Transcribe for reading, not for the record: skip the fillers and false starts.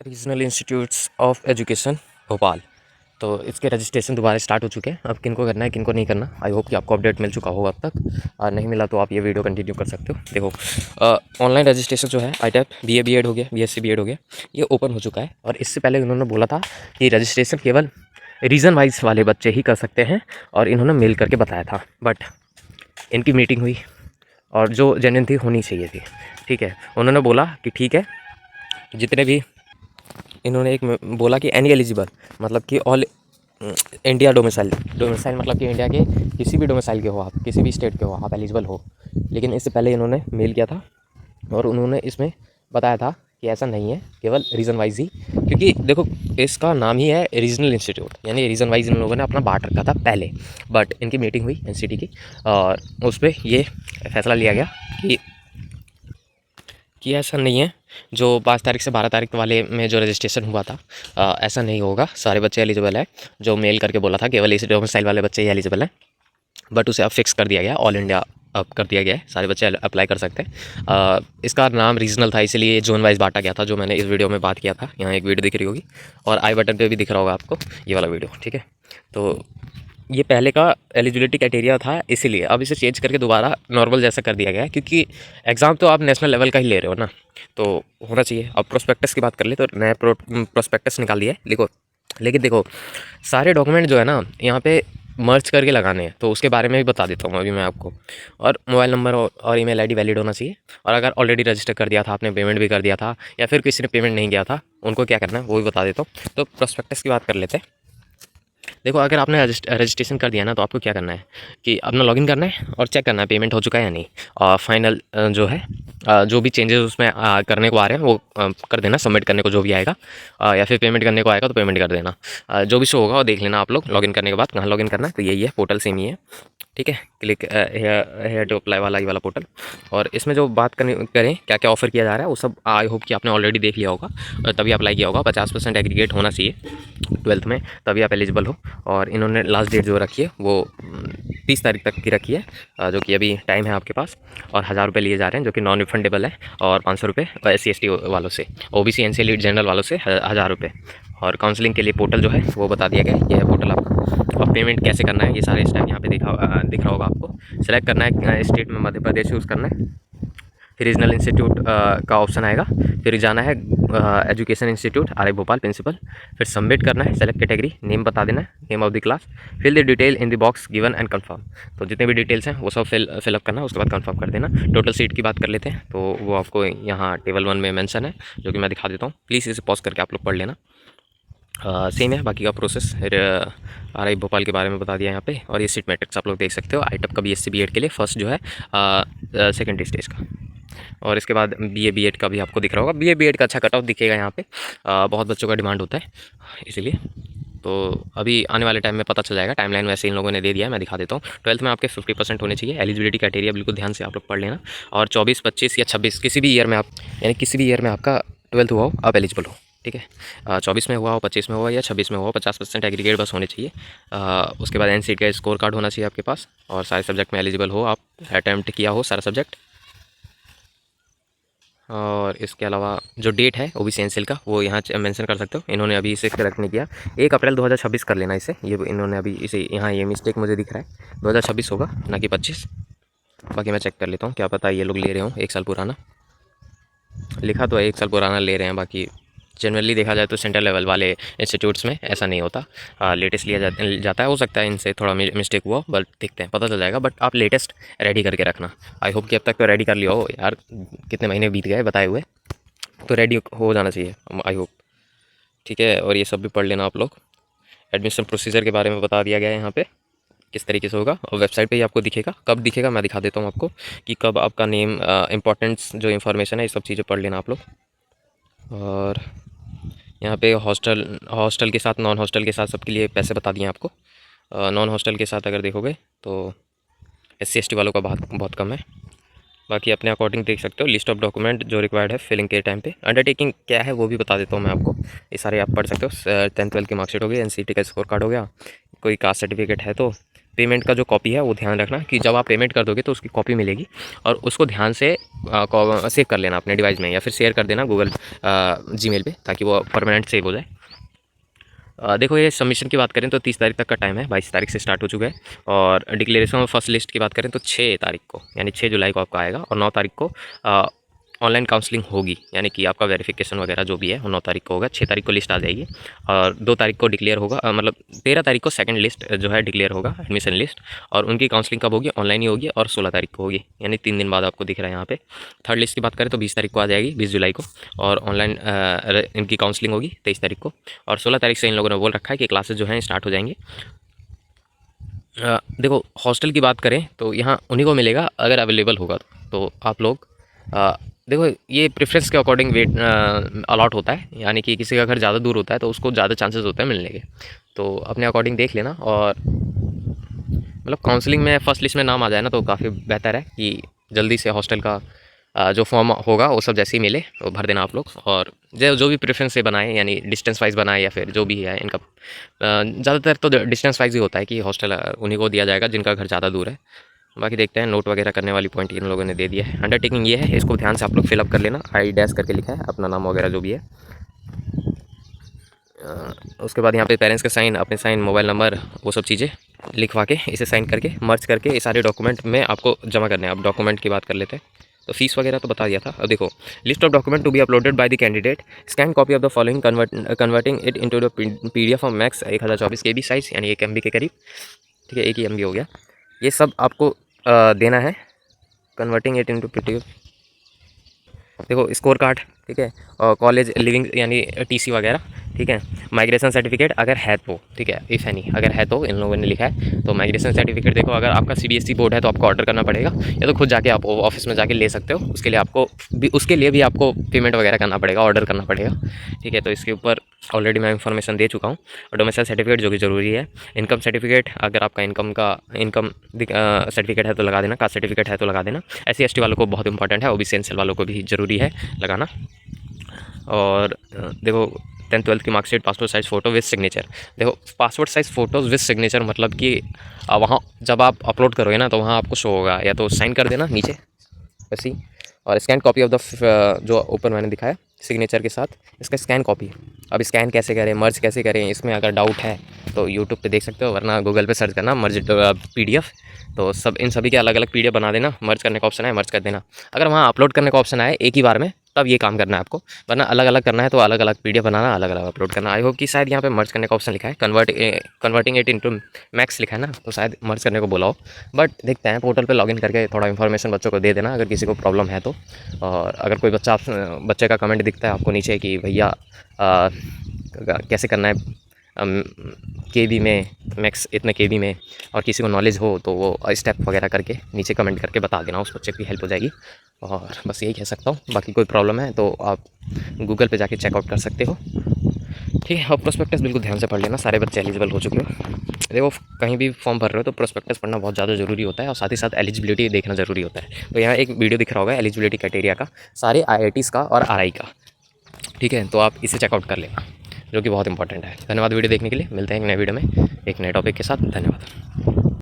Regional institutes of education Bhopal. तो इसके registration दोबारा स्टार्ट हो चुके हैं। अब किन को करना है किन को नहीं करना, आई होप कि आपको अपडेट मिल चुका होगा अब तक, और नहीं मिला तो आप ये वीडियो कंटिन्यू कर सकते हो। देखो, ऑनलाइन रजिस्ट्रेशन जो है आई टाइप BA BEd हो गया, BSc BEd हो गया, ये ओपन हो चुका है। और इससे पहले उन्होंने बोला था कि रजिस्ट्रेशन केवल रीजन वाइज वाले बच्चे ही कर सकते हैं, और इन्होंने मेल करके बताया था। बट इनकी मीटिंग हुई और जो जेन्युइन थी होनी चाहिए थी, ठीक है। उन्होंने बोला कि ठीक है, जितने भी इन्होंने एक बोला कि एनी एलिजिबल, मतलब कि ऑल इंडिया डोमिसाइल, डोमिसाइल मतलब कि इंडिया के किसी भी डोमिसाइल के हो, आप किसी भी स्टेट के हो, आप एलिजिबल हो। लेकिन इससे पहले इन्होंने मेल किया था और उन्होंने इसमें बताया था कि ऐसा नहीं है, केवल रीज़न वाइज ही। क्योंकि देखो, इसका नाम ही है रीजनल इंस्टीट्यूट, यानी रीज़न वाइज इन लोगों ने अपना बांट रखा था पहले। बट इनकी मीटिंग हुई NCT की, और उस पर ये फैसला लिया गया कि ऐसा नहीं है। जो 5 तारीख से 12 तारीख वाले में जो रजिस्ट्रेशन हुआ था, ऐसा नहीं होगा, सारे बच्चे एलिजिबल है। जो मेल करके बोला था केवल इसी डोमिसाइल वाले बच्चे ही एलिजिबल हैं, बट उसे अब फिक्स कर दिया गया, ऑल इंडिया अब कर दिया गया है, सारे बच्चे अप्लाई कर सकते हैं। इसका नाम रीजनल था, इसलिए जोन वाइज बांटा गया था, जो मैंने इस वीडियो में बात किया था। यहाँ एक वीडियो दिख रही होगी और आई बटन पे भी दिख रहा होगा आपको ये वाला वीडियो, ठीक है। तो ये पहले का एलिजिबिलिटी क्राइटेरिया था, इसीलिए अब इसे चेंज करके दोबारा नॉर्मल जैसा कर दिया गया है। क्योंकि एग्ज़ाम तो आप नेशनल लेवल का ही ले रहे हो ना, तो होना चाहिए। अब प्रोस्पेक्टस की बात कर ले तो नया प्रोस्पेक्टस निकाल दिया है, देखो। लेकिन देखो, सारे डॉक्यूमेंट जो है ना यहाँ पे मर्ज करके लगाने हैं, तो उसके बारे में भी बता देता हूँ अभी मैं आपको। और मोबाइल नंबर और ईमेल आईडी वैलिड होना चाहिए। और अगर ऑलरेडी रजिस्टर कर दिया था आपने, पेमेंट भी कर दिया था, या फिर किसी ने पेमेंट नहीं किया था, उनको क्या करना है वो भी बता देता हूँ। तो प्रोस्पेक्टस की बात कर लेते हैं। देखो, अगर आपने रजिस्ट्रेशन कर दिया ना, तो आपको क्या करना है कि अपना लॉगिन करना है और चेक करना है पेमेंट हो चुका है या नहीं। और फाइनल जो है, जो भी चेंजेस उसमें करने को आ रहे हैं वो कर देना, सबमिट करने को जो भी आएगा, या फिर पेमेंट करने को आएगा तो पेमेंट कर देना। जो भी शो होगा वो देख लेना आप लोग लॉगिन करने के बाद। कहाँ लॉगिन करना है, तो यही है, पोर्टल सेम ही है, ठीक है। क्लिक हेयर टू अप्लाई वाला, ये वाला पोर्टल। और इसमें जो बात करें क्या क्या ऑफ़र किया जा रहा है, वो सब आई होप कि आपने ऑलरेडी देख लिया होगा, तभी अप्लाई किया होगा। 50% एग्रीगेट होना चाहिए 12th में, तभी आप एलिजिबल हो। और इन्होंने लास्ट डेट जो रखी है वो 30 तारीख तक की रखी है, जो कि अभी टाइम है आपके पास। और 1000 रुपये लिए जा रहे हैं, जो कि नॉन रिफंडेबल है। और 500 रुपये SC ST वालों से, OBC NC एलीट जनरल वालों से 1000 रुपये। और काउंसलिंग के लिए पोर्टल जो है वो बता दिया गया है, ये है पोर्टल आपका। और पेमेंट कैसे करना है, ये सारे स्टेप यहाँ पे दिख रहा होगा आपको। सेलेक्ट करना है स्टेट में मध्य प्रदेश यूज़ करना है, फिर रीजनल इंस्टीट्यूट का ऑप्शन आएगा, फिर जाना है education institute RI Bhopal principal, फिर सबमिट करना है, सेलेक्ट कैटेगरी, नेम बता देना है, name of the class, fill the detail in the box given and confirm. तो जितने भी डिटेल्स हैं वो सब फिलअप करना है, उसके बाद कंफर्म कर देना। टोटल सीट की बात कर लेते हैं, तो वो आपको यहाँ टेबल 1 में मेंशन है, जो कि मैं दिखा देता हूँ। प्लीज़ इसे पॉज करके आप लोग पढ़ लेना। सेम है बाकी का प्रोसेस। RI भोपाल के बारे में बता दिया यहाँ पे। और ये सीट मैट्रिक्स आप लोग देख सकते हो, ITEP का BSc BEd के लिए फर्स्ट जो है सेकेंड स्टेज का। और इसके बाद BA BEd का भी आपको दिख रहा होगा। BA BEd का अच्छा कट ऑफ दिखेगा यहाँ पे, बहुत बच्चों का डिमांड होता है इसीलिए। तो अभी आने वाले टाइम में पता चल जाएगा, टाइमलाइन वैसे इन लोगों ने दे दिया है, मैं दिखा देता हूँ। 12th में आपके 50% होने चाहिए। एलिजिबिलिटी क्राइटेरिया बिल्कुल ध्यान से आप लोग पढ़ लेना। और 24, 25 या 26 किसी भी ईयर में आप, यानी किसी भी ईयर में आपका 12th हुआ हो आप एलिजिबल हो, ठीक है। 24 में हुआ हो, 25 में हुआ या 26 में हुआ, 50% एग्रीगेट बस होने चाहिए। उसके बाद NCT का स्कोर कार्ड होना चाहिए आपके पास, और सारे सब्जेक्ट में एलिजिबल हो, आप अटैम्प्ट किया हो सारा सब्जेक्ट। और इसके अलावा जो डेट है OBC NCL का वो यहाँ मेंशन कर सकते हो। इन्होंने अभी इसे करेक्ट नहीं किया, 1 अप्रैल 2026 कर लेना इसे। ये इन्होंने अभी इसे यहाँ ये मिस्टेक मुझे दिख रहा है, 2026 होगा ना कि 25। बाकी मैं चेक कर लेता हूँ, क्या पता ये लोग ले रहे हो 1 साल पुराना। लिखा तो है 1 साल पुराना ले रहे हैं, बाकी जनरली देखा जाए तो सेंट्रल लेवल वाले इंस्टीट्यूट्स में ऐसा नहीं होता। लेटेस्ट लिया जाता है। हो सकता है इनसे थोड़ा मिस्टेक हुआ, बट देखते हैं, पता चल जाएगा। बट आप लेटेस्ट रेडी करके रखना। आई होप कि अब तक तो रेडी कर लिया हो यार, कितने महीने बीत गए बताए हुए, तो रेडी हो जाना चाहिए आई होप, ठीक है। और ये सब भी पढ़ लेना आप लोग। एडमिशन प्रोसीजर के बारे में बता दिया गया है यहाँ पे, किस तरीके से होगा। और वेबसाइट पे ही आपको दिखेगा, कब दिखेगा मैं दिखा देता हूँ आपको कि कब आपका नेम, इंपॉर्टेंट्स जो इन्फॉर्मेशन है, ये सब चीज़ें पढ़ लेना आप लोग। और यहाँ पे हॉस्टल के साथ, नॉन हॉस्टल के साथ सबके लिए पैसे बता दिए आपको। नॉन हॉस्टल के साथ अगर देखोगे तो SC ST वालों का बहुत कम है। बाकी अपने अकॉर्डिंग देख सकते हो। लिस्ट ऑफ डॉक्यूमेंट जो रिक्वायर्ड है फिलिंग के टाइम पे। अंडरटेकिंग क्या है वो भी बता देता हूँ मैं आपको, ये सारे आप पढ़ सकते हो। 10th 12th की मार्कशीट हो गई, NCT का स्कोर कार्ड हो गया, कोई कास्ट सर्टिफिकेट है तो पेमेंट का जो कॉपी है वो ध्यान रखना कि जब आप पेमेंट कर दोगे तो उसकी कॉपी मिलेगी, और उसको ध्यान से सेव कर लेना अपने डिवाइस में, या फिर शेयर कर देना गूगल जीमेल पे, ताकि वो परमानेंट सेव हो जाए। देखो ये सबमिशन की बात करें तो 30 तारीख तक का टाइम है, 22 तारीख से स्टार्ट हो चुका है। और डिक्लेरेशन ऑफ फर्स्ट लिस्ट की बात करें तो 6 तारीख को, यानी 6 जुलाई को आपका आएगा। और 9 तारीख को ऑनलाइन काउंसलिंग होगी, यानी कि आपका वेरिफिकेशन वगैरह जो भी है वो 9 तारीख को होगा। 6 तारीख को लिस्ट आ जाएगी, और 2 तारीख को डिक्लेयर होगा, मतलब 13 तारीख को सेकंड लिस्ट जो है डिक्लेयर होगा, एडमिशन लिस्ट। और उनकी काउंसलिंग कब होगी, ऑनलाइन ही होगी, और 16 तारीख को होगी, यानी 3 दिन बाद आपको दिख रहा है यहाँ पे। थर्ड लिस्ट की बात करें तो 20 तारीख को आ जाएगी, 20 जुलाई को। और ऑनलाइन इनकी काउंसलिंग होगी 23 तारीख को। और 16 तारीख से इन लोगों ने बोल रखा है कि क्लासेस जो हैं स्टार्ट हो जाएंगी। देखो हॉस्टल की बात करें तो यहाँ उन्हीं को मिलेगा अगर अवेलेबल होगा तो आप लोग देखो ये प्रेफरेंस के अकॉर्डिंग वेट अलॉट होता है, यानी कि किसी का घर ज़्यादा दूर होता है तो उसको ज़्यादा चांसेस होते हैं मिलने के। तो अपने अकॉर्डिंग देख लेना, और मतलब काउंसलिंग में फर्स्ट लिस्ट में नाम आ जाए ना तो काफ़ी बेहतर है कि जल्दी से हॉस्टल का जो फॉर्म होगा वो सब जैसे ही मिले वो भर देना आप लोग। और जो भी प्रेफरेंस से बनाए, यानी डिस्टेंस वाइज बनाए या फिर जो भी है इनका, ज़्यादातर तो डिस्टेंस वाइज ही होता है कि हॉस्टल उन्हीं को दिया जाएगा जिनका घर ज़्यादा दूर है। बाकी देखते हैं, नोट वगैरह करने वाली पॉइंट इन लोगों ने दे दिया है। अंडरटेकिंग ये है, इसको ध्यान से आप लोग फिलअप कर लेना, आई डैश करके लिखा है अपना नाम वगैरह जो भी है। उसके बाद यहाँ पे पेरेंट्स के साइन, अपने साइन, मोबाइल नंबर, वो सब चीज़ें लिखवा के इसे साइन करके मर्ज करके ये सारे डॉक्यूमेंट में आपको जमा करने हैं। अब डॉक्यूमेंट की बात कर लेते हैं। तो फीस वगैरह तो बता दिया था। अब देखो, list of document to be uploaded by the candidate, scan copy of the following, converting it into the PDF of max 1024 KB size, यानी 1 MB के करीब। ठीक है, 1 ही MB हो गया। ये सब आपको देना है, कन्वर्टिंग इट इनटू PDF। देखो स्कोर कार्ड, ठीक है, और कॉलेज लिविंग यानी TC वगैरह, ठीक है, माइग्रेशन सर्टिफिकेट अगर है तो, ठीक है, इफ़ एनी अगर है तो इन लोगों ने लिखा है तो माइग्रेशन सर्टिफिकेट। देखो अगर आपका CBSE बोर्ड है तो आपको ऑर्डर करना पड़ेगा, या तो खुद जाके आप ऑफिस में जाके ले सकते हो। उसके लिए भी आपको पेमेंट वगैरह करना पड़ेगा, ऑर्डर करना पड़ेगा। ठीक है, तो इसके ऊपर ऑलरेडी मैं इन्फॉर्मेशन दे चुका हूँ। और डोमिसाइल सर्टिफिकेट जो कि ज़रूरी है। इनकम सर्टिफिकेट, अगर आपका इनकम सर्टिफिकेट है तो लगा देना, कास्ट सर्टिफिकेट है तो लगा देना। SC ST वालों को बहुत इंपॉर्टेंट है, OBC एनसीएल वालों को भी ज़रूरी है लगाना। और देखो 10th 12th की marksheet, passport size photo with signature. देखो passport size photos with signature मतलब कि वहाँ जब आप अपलोड करोगे ना तो वहाँ आपको शो होगा, या तो साइन कर देना नीचे वैसे ही। और स्कैन कॉपी ऑफ द जो ऊपर मैंने दिखाया सिग्नेचर के साथ, इसका स्कैन कॉपी। अब स्कैन कैसे करें, मर्ज कैसे करें, इसमें अगर डाउट है तो यूट्यूब पे देख सकते हो, वरना गूगल पे सर्च करना मर्ज PDF। तो सब इन सभी के अलग अलग PDF बना देना। मर्ज करने का ऑप्शन है, मर्ज कर देना। अगर वहाँ अपलोड करने का ऑप्शन आए एक ही बार में तब ये काम करना है आपको, वरना अलग अलग करना है तो अलग अलग PDF बनाना, अलग अलग अपलोड करना। आई होप कि शायद यहाँ पे मर्ज करने का ऑप्शन लिखा है, कन्वर्टिंग इट इनटू मैक्स लिखा है ना, तो शायद मर्ज करने को बोला हो। बट देखते हैं, पोर्टल पे लॉगिन करके थोड़ा इन्फॉर्मेशन बच्चों को दे देना अगर किसी को प्रॉब्लम है तो। और अगर कोई बच्चे का कमेंट दिखता है आपको नीचे कि भैया कैसे करना है KB में, मैक्स इतने KB में, और किसी को नॉलेज हो तो वो स्टेप वगैरह करके नीचे कमेंट करके बता देना, उस बच्चे की हेल्प हो जाएगी। और बस यही कह सकता हूँ। बाकी कोई प्रॉब्लम है तो आप गूगल पे जाके चेकआउट कर सकते हो। ठीक है, और प्रोस्पेक्टस बिल्कुल ध्यान से पढ़ लेना, सारे बच्चे एलिजिबल हो चुके हो। देखो कहीं भी फॉर्म भर रहे हो तो प्रोस्पेक्टस पढ़ना बहुत ज़्यादा ज़रूरी होता है, और साथ ही साथ एलिजिबिलिटी देखना ज़रूरी होता है। तो यहाँ एक वीडियो दिख रहा होगा एलिजिबिलिटी क्राइटेरिया का, सारे IITs का और RI का। ठीक है, तो आप इसे चेकआउट कर लेना, जो कि बहुत इंपॉर्टेंट है। धन्यवाद वीडियो देखने के लिए। मिलते हैं एक नए वीडियो में एक नए टॉपिक के साथ। धन्यवाद।